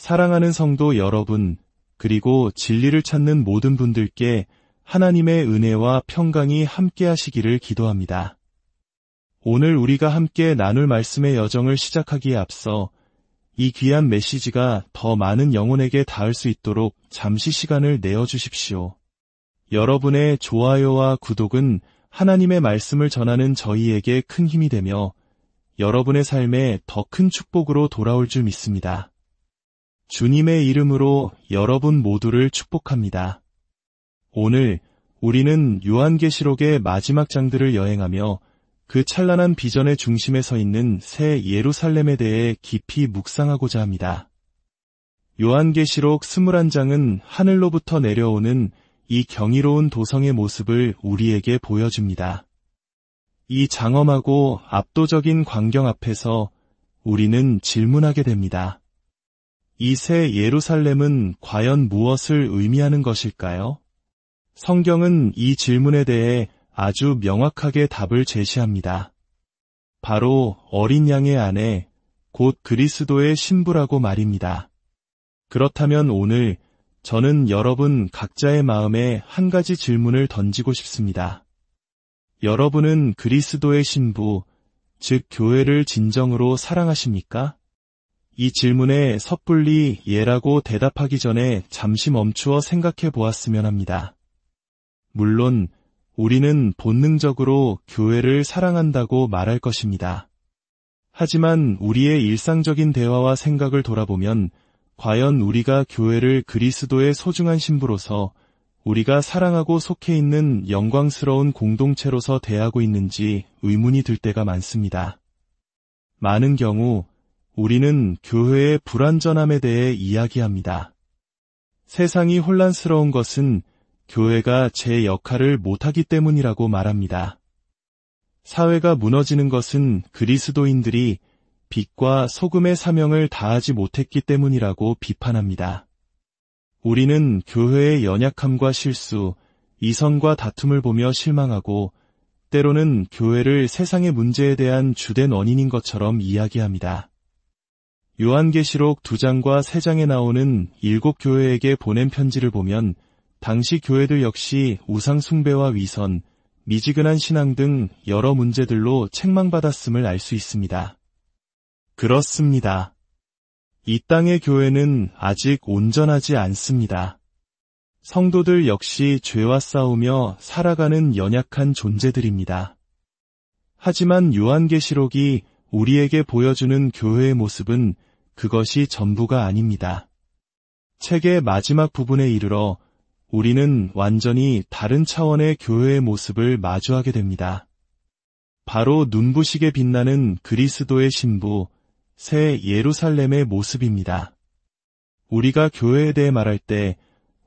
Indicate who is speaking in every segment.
Speaker 1: 사랑하는 성도 여러분, 그리고 진리를 찾는 모든 분들께 하나님의 은혜와 평강이 함께 하시기를 기도합니다. 오늘 우리가 함께 나눌 말씀의 여정을 시작하기에 앞서 이 귀한 메시지가 더 많은 영혼에게 닿을 수 있도록 잠시 시간을 내어주십시오. 여러분의 좋아요와 구독은 하나님의 말씀을 전하는 저희에게 큰 힘이 되며 여러분의 삶에 더 큰 축복으로 돌아올 줄 믿습니다. 주님의 이름으로 여러분 모두를 축복합니다. 오늘 우리는 요한계시록의 마지막 장들을 여행하며 그 찬란한 비전의 중심에 서 있는 새 예루살렘에 대해 깊이 묵상하고자 합니다. 요한계시록 21장은 하늘로부터 내려오는 이 경이로운 도성의 모습을 우리에게 보여줍니다. 이 장엄하고 압도적인 광경 앞에서 우리는 질문하게 됩니다. 이 새 예루살렘은 과연 무엇을 의미하는 것일까요? 성경은 이 질문에 대해 아주 명확하게 답을 제시합니다. 바로 어린 양의 아내, 곧 그리스도의 신부라고 말입니다. 그렇다면 오늘 저는 여러분 각자의 마음에 한 가지 질문을 던지고 싶습니다. 여러분은 그리스도의 신부, 즉 교회를 진정으로 사랑하십니까? 이 질문에 섣불리 예라고 대답하기 전에 잠시 멈추어 생각해 보았으면 합니다. 물론 우리는 본능적으로 교회를 사랑한다고 말할 것입니다. 하지만 우리의 일상적인 대화와 생각을 돌아보면 과연 우리가 교회를 그리스도의 소중한 신부로서 우리가 사랑하고 속해 있는 영광스러운 공동체로서 대하고 있는지 의문이 들 때가 많습니다. 많은 경우 우리는 교회의 불완전함에 대해 이야기합니다. 세상이 혼란스러운 것은 교회가 제 역할을 못하기 때문이라고 말합니다. 사회가 무너지는 것은 그리스도인들이 빛과 소금의 사명을 다하지 못했기 때문이라고 비판합니다. 우리는 교회의 연약함과 실수, 이성과 다툼을 보며 실망하고 때로는 교회를 세상의 문제에 대한 주된 원인인 것처럼 이야기합니다. 요한계시록 2장과 3장에 나오는 7 교회에게 보낸 편지를 보면 당시 교회들 역시 우상 숭배와 위선, 미지근한 신앙 등 여러 문제들로 책망받았음을 알 수 있습니다. 그렇습니다. 이 땅의 교회는 아직 온전하지 않습니다. 성도들 역시 죄와 싸우며 살아가는 연약한 존재들입니다. 하지만 요한계시록이 우리에게 보여주는 교회의 모습은 그것이 전부가 아닙니다. 책의 마지막 부분에 이르러 우리는 완전히 다른 차원의 교회의 모습을 마주하게 됩니다. 바로 눈부시게 빛나는 그리스도의 신부, 새 예루살렘의 모습입니다. 우리가 교회에 대해 말할 때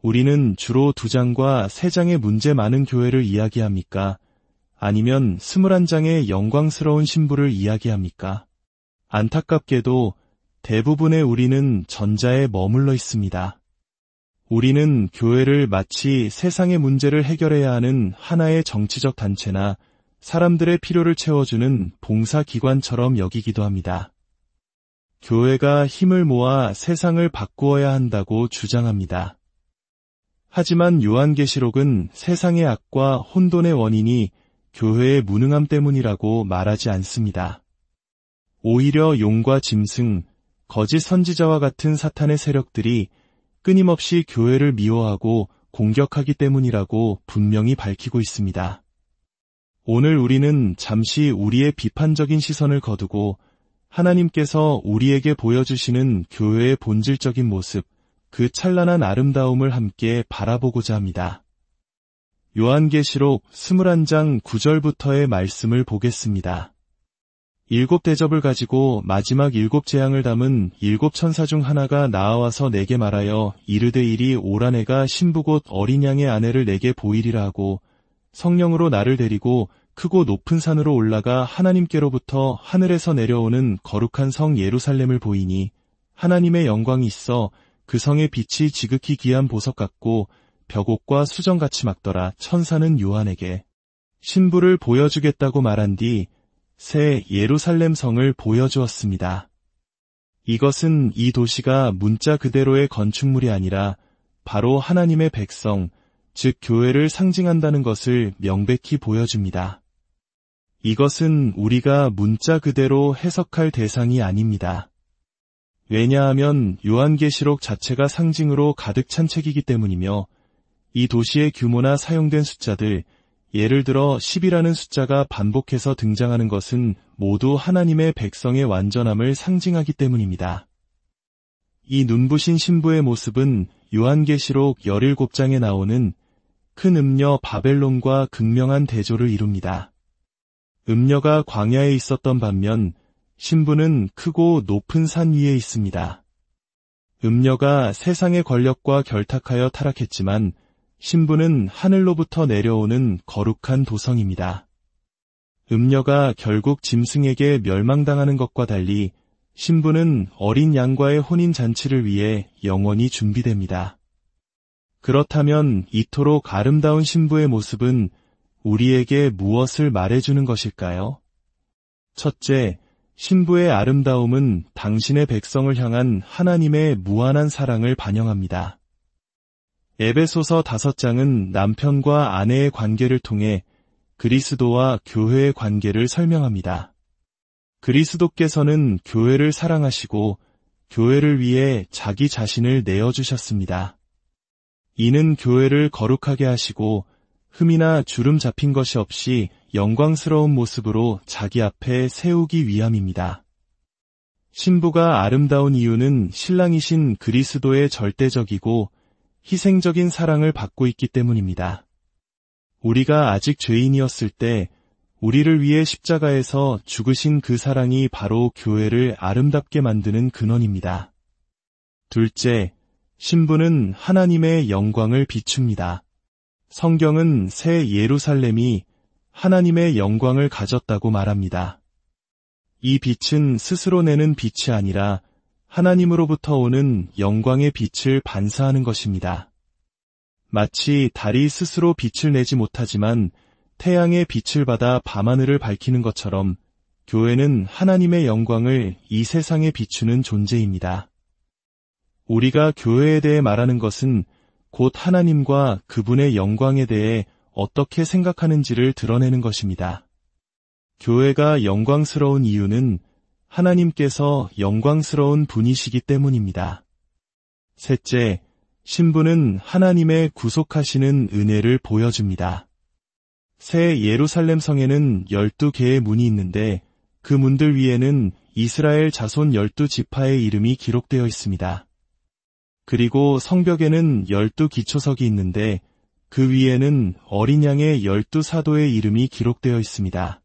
Speaker 1: 우리는 주로 2장과 3장의 문제 많은 교회를 이야기합니까? 아니면 21장의 영광스러운 신부를 이야기합니까? 안타깝게도 대부분의 우리는 전자에 머물러 있습니다. 우리는 교회를 마치 세상의 문제를 해결해야 하는 하나의 정치적 단체나 사람들의 필요를 채워주는 봉사기관처럼 여기기도 합니다. 교회가 힘을 모아 세상을 바꾸어야 한다고 주장합니다. 하지만 요한계시록은 세상의 악과 혼돈의 원인이 교회의 무능함 때문이라고 말하지 않습니다. 오히려 용과 짐승, 거짓 선지자와 같은 사탄의 세력들이 끊임없이 교회를 미워하고 공격하기 때문이라고 분명히 밝히고 있습니다. 오늘 우리는 잠시 우리의 비판적인 시선을 거두고 하나님께서 우리에게 보여주시는 교회의 본질적인 모습, 그 찬란한 아름다움을 함께 바라보고자 합니다. 요한계시록 21장 9절부터의 말씀을 보겠습니다. 7 대접을 가지고 마지막 7 재앙을 담은 7 천사 중 하나가 나와서 내게 말하여 이르되 이리 오라 내가 신부 곧 어린 양의 아내를 내게 보이리라 하고 성령으로 나를 데리고 크고 높은 산으로 올라가 하나님께로부터 하늘에서 내려오는 거룩한 성 예루살렘을 보이니 하나님의 영광이 있어 그 성의 빛이 지극히 귀한 보석 같고 벽옥과 수정같이 막더라. 천사는 요한에게 신부를 보여주겠다고 말한 뒤 새 예루살렘 성을 보여주었습니다. 이것은 이 도시가 문자 그대로의 건축물이 아니라 바로 하나님의 백성, 즉 교회를 상징한다는 것을 명백히 보여줍니다. 이것은 우리가 문자 그대로 해석할 대상이 아닙니다. 왜냐하면 요한계시록 자체가 상징으로 가득 찬 책이기 때문이며 이 도시의 규모나 사용된 숫자들, 예를 들어 10이라는 숫자가 반복해서 등장하는 것은 모두 하나님의 백성의 완전함을 상징하기 때문입니다. 이 눈부신 신부의 모습은 요한계시록 17장에 나오는 큰 음녀 바벨론과 극명한 대조를 이룹니다. 음녀가 광야에 있었던 반면 신부는 크고 높은 산 위에 있습니다. 음녀가 세상의 권력과 결탁하여 타락했지만 신부는 하늘로부터 내려오는 거룩한 도성입니다. 음녀가 결국 짐승에게 멸망당하는 것과 달리 신부는 어린 양과의 혼인잔치를 위해 영원히 준비됩니다. 그렇다면 이토록 아름다운 신부의 모습은 우리에게 무엇을 말해주는 것일까요? 첫째, 신부의 아름다움은 당신의 백성을 향한 하나님의 무한한 사랑을 반영합니다. 에베소서 5장은 남편과 아내의 관계를 통해 그리스도와 교회의 관계를 설명합니다. 그리스도께서는 교회를 사랑하시고 교회를 위해 자기 자신을 내어주셨습니다. 이는 교회를 거룩하게 하시고 흠이나 주름 잡힌 것이 없이 영광스러운 모습으로 자기 앞에 세우기 위함입니다. 신부가 아름다운 이유는 신랑이신 그리스도의 절대적이고 희생적인 사랑을 받고 있기 때문입니다. 우리가 아직 죄인이었을 때 우리를 위해 십자가에서 죽으신 그 사랑이 바로 교회를 아름답게 만드는 근원입니다. 둘째, 신부는 하나님의 영광을 비춥니다. 성경은 새 예루살렘이 하나님의 영광을 가졌다고 말합니다. 이 빛은 스스로 내는 빛이 아니라 하나님으로부터 오는 영광의 빛을 반사하는 것입니다. 마치 달이 스스로 빛을 내지 못하지만 태양의 빛을 받아 밤하늘을 밝히는 것처럼 교회는 하나님의 영광을 이 세상에 비추는 존재입니다. 우리가 교회에 대해 말하는 것은 곧 하나님과 그분의 영광에 대해 어떻게 생각하는지를 드러내는 것입니다. 교회가 영광스러운 이유는 하나님께서 영광스러운 분이시기 때문입니다. 셋째, 신부는 하나님의 구속하시는 은혜를 보여줍니다. 새 예루살렘 성에는 12개의 문이 있는데 그 문들 위에는 이스라엘 자손 12지파의 이름이 기록되어 있습니다. 그리고 성벽에는 12기초석이 있는데 그 위에는 어린 양의 12사도의 이름이 기록되어 있습니다.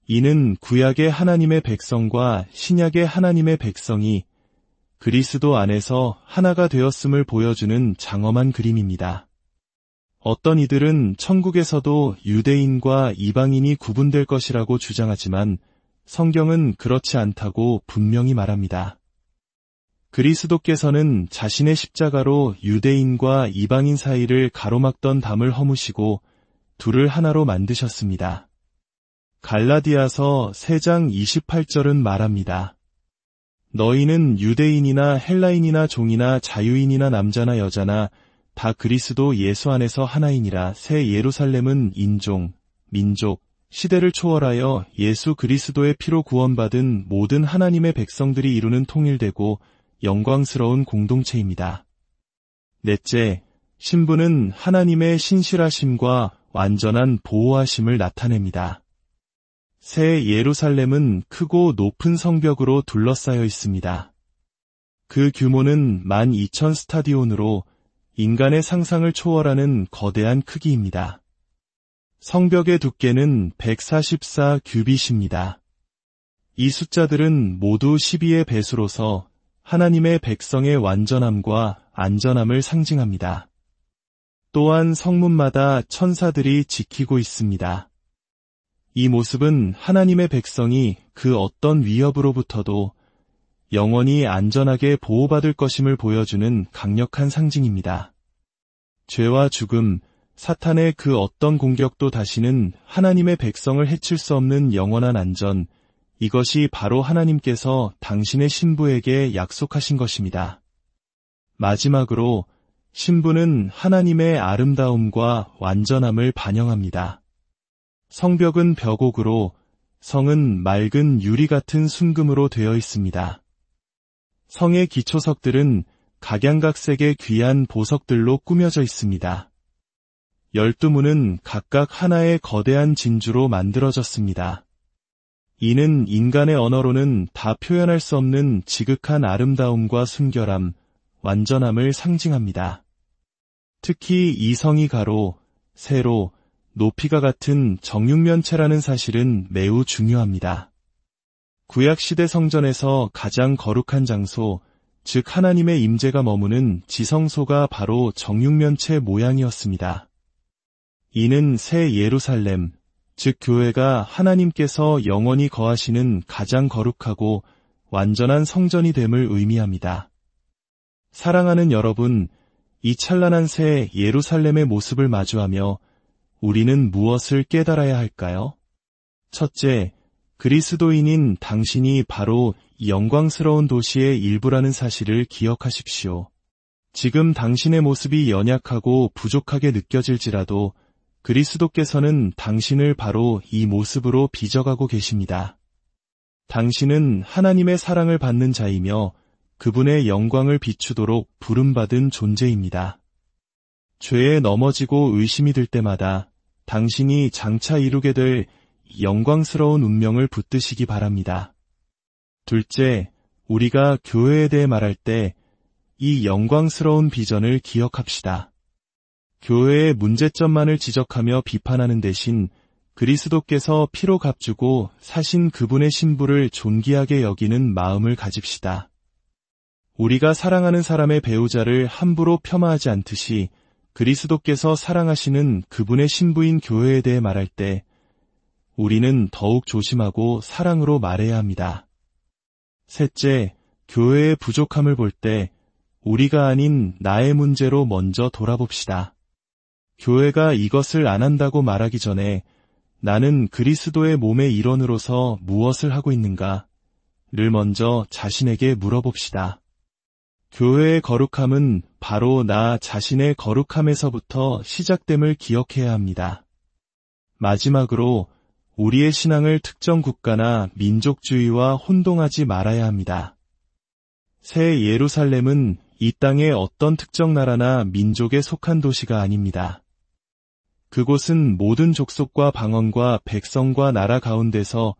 Speaker 1: 이는 구약의 하나님의 백성과 신약의 하나님의 백성이 그리스도 안에서 하나가 되었음을 보여주는 장엄한 그림입니다. 어떤 이들은 천국에서도 유대인과 이방인이 구분될 것이라고 주장하지만 성경은 그렇지 않다고 분명히 말합니다. 그리스도께서는 자신의 십자가로 유대인과 이방인 사이를 가로막던 담을 허무시고 둘을 하나로 만드셨습니다. 갈라디아서 3장 28절은 말합니다. 너희는 유대인이나 헬라인이나 종이나 자유인이나 남자나 여자나 다 그리스도 예수 안에서 하나이니라. 새 예루살렘은 인종, 민족, 시대를 초월하여 예수 그리스도의 피로 구원받은 모든 하나님의 백성들이 이루는 통일되고 영광스러운 공동체입니다. 넷째, 신부는 하나님의 신실하심과 완전한 보호하심을 나타냅니다. 새 예루살렘은 크고 높은 성벽으로 둘러싸여 있습니다. 그 규모는 12,000 스타디온으로 인간의 상상을 초월하는 거대한 크기입니다. 성벽의 두께는 144 규빗입니다. 이 숫자들은 모두 12의 배수로서 하나님의 백성의 완전함과 안전함을 상징합니다. 또한 성문마다 천사들이 지키고 있습니다. 이 모습은 하나님의 백성이 그 어떤 위협으로부터도 영원히 안전하게 보호받을 것임을 보여주는 강력한 상징입니다. 죄와 죽음, 사탄의 그 어떤 공격도 다시는 하나님의 백성을 해칠 수 없는 영원한 안전, 이것이 바로 하나님께서 당신의 신부에게 약속하신 것입니다. 마지막으로 신부는 하나님의 아름다움과 완전함을 반영합니다. 성벽은 벽옥으로, 성은 맑은 유리 같은 순금으로 되어 있습니다. 성의 기초석들은 각양각색의 귀한 보석들로 꾸며져 있습니다. 12문은 각각 하나의 거대한 진주로 만들어졌습니다. 이는 인간의 언어로는 다 표현할 수 없는 지극한 아름다움과 순결함, 완전함을 상징합니다. 특히 이 성이 가로, 세로, 높이가 같은 정육면체라는 사실은 매우 중요합니다. 구약시대 성전에서 가장 거룩한 장소, 즉 하나님의 임재가 머무는 지성소가 바로 정육면체 모양이었습니다. 이는 새 예루살렘, 즉 교회가 하나님께서 영원히 거하시는 가장 거룩하고 완전한 성전이 됨을 의미합니다. 사랑하는 여러분, 이 찬란한 새 예루살렘의 모습을 마주하며 우리는 무엇을 깨달아야 할까요? 첫째, 그리스도인인 당신이 바로 이 영광스러운 도시의 일부라는 사실을 기억하십시오. 지금 당신의 모습이 연약하고 부족하게 느껴질지라도 그리스도께서는 당신을 바로 이 모습으로 빚어가고 계십니다. 당신은 하나님의 사랑을 받는 자이며 그분의 영광을 비추도록 부름받은 존재입니다. 죄에 넘어지고 의심이 들 때마다 당신이 장차 이루게 될 영광스러운 운명을 붙드시기 바랍니다. 둘째, 우리가 교회에 대해 말할 때 이 영광스러운 비전을 기억합시다. 교회의 문제점만을 지적하며 비판하는 대신 그리스도께서 피로 값주고 사신 그분의 신부를 존귀하게 여기는 마음을 가집시다. 우리가 사랑하는 사람의 배우자를 함부로 폄하하지 않듯이 그리스도께서 사랑하시는 그분의 신부인 교회에 대해 말할 때 우리는 더욱 조심하고 사랑으로 말해야 합니다. 셋째, 교회의 부족함을 볼 때 우리가 아닌 나의 문제로 먼저 돌아봅시다. 교회가 이것을 안 한다고 말하기 전에 나는 그리스도의 몸의 일원으로서 무엇을 하고 있는가를 먼저 자신에게 물어봅시다. 교회의 거룩함은 바로 나 자신의 거룩함에서부터 시작됨을 기억해야 합니다. 마지막으로 우리의 신앙을 특정 국가나 민족주의와 혼동하지 말아야 합니다. 새 예루살렘은 이 땅의 어떤 특정 나라나 민족에 속한 도시가 아닙니다. 그곳은 모든 족속과 방언과 백성과 나라 가운데서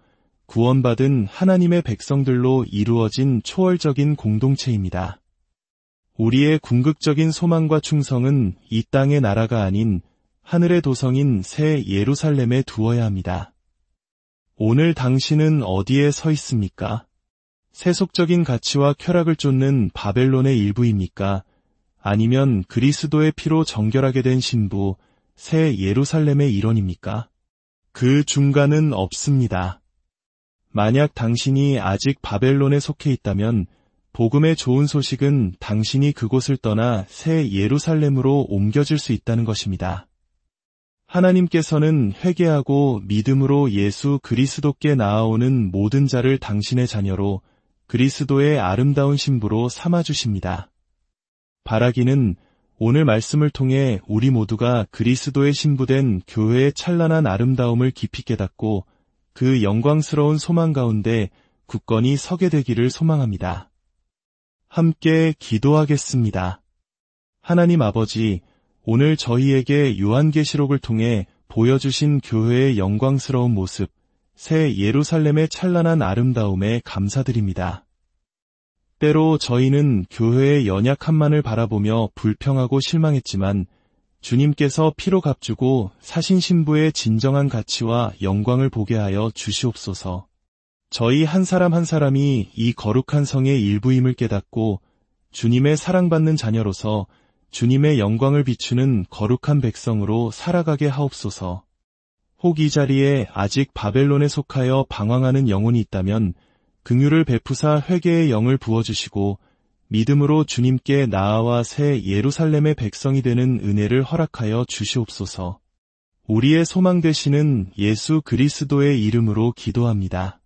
Speaker 1: 구원받은 하나님의 백성들로 이루어진 초월적인 공동체입니다. 우리의 궁극적인 소망과 충성은 이 땅의 나라가 아닌 하늘의 도성인 새 예루살렘에 두어야 합니다. 오늘 당신은 어디에 서 있습니까? 세속적인 가치와 쾌락을 쫓는 바벨론의 일부입니까? 아니면 그리스도의 피로 정결하게 된 신부, 새 예루살렘의 일원입니까? 그 중간은 없습니다. 만약 당신이 아직 바벨론에 속해 있다면 복음의 좋은 소식은 당신이 그곳을 떠나 새 예루살렘으로 옮겨질 수 있다는 것입니다. 하나님께서는 회개하고 믿음으로 예수 그리스도께 나아오는 모든 자를 당신의 자녀로 그리스도의 아름다운 신부로 삼아주십니다. 바라기는 오늘 말씀을 통해 우리 모두가 그리스도의 신부된 교회의 찬란한 아름다움을 깊이 깨닫고 그 영광스러운 소망 가운데 굳건히 서게 되기를 소망합니다. 함께 기도하겠습니다. 하나님 아버지, 오늘 저희에게 요한계시록을 통해 보여주신 교회의 영광스러운 모습, 새 예루살렘의 찬란한 아름다움에 감사드립니다. 때로 저희는 교회의 연약함만을 바라보며 불평하고 실망했지만 주님께서 피로 값주고 사신 신부의 진정한 가치와 영광을 보게 하여 주시옵소서. 저희 한 사람 한 사람이 이 거룩한 성의 일부임을 깨닫고 주님의 사랑받는 자녀로서 주님의 영광을 비추는 거룩한 백성으로 살아가게 하옵소서. 혹 이 자리에 아직 바벨론에 속하여 방황하는 영혼이 있다면 긍휼을 베푸사 회개의 영을 부어주시고 믿음으로 주님께 나아와 새 예루살렘의 백성이 되는 은혜를 허락하여 주시옵소서. 우리의 소망 되시는 예수 그리스도의 이름으로 기도합니다.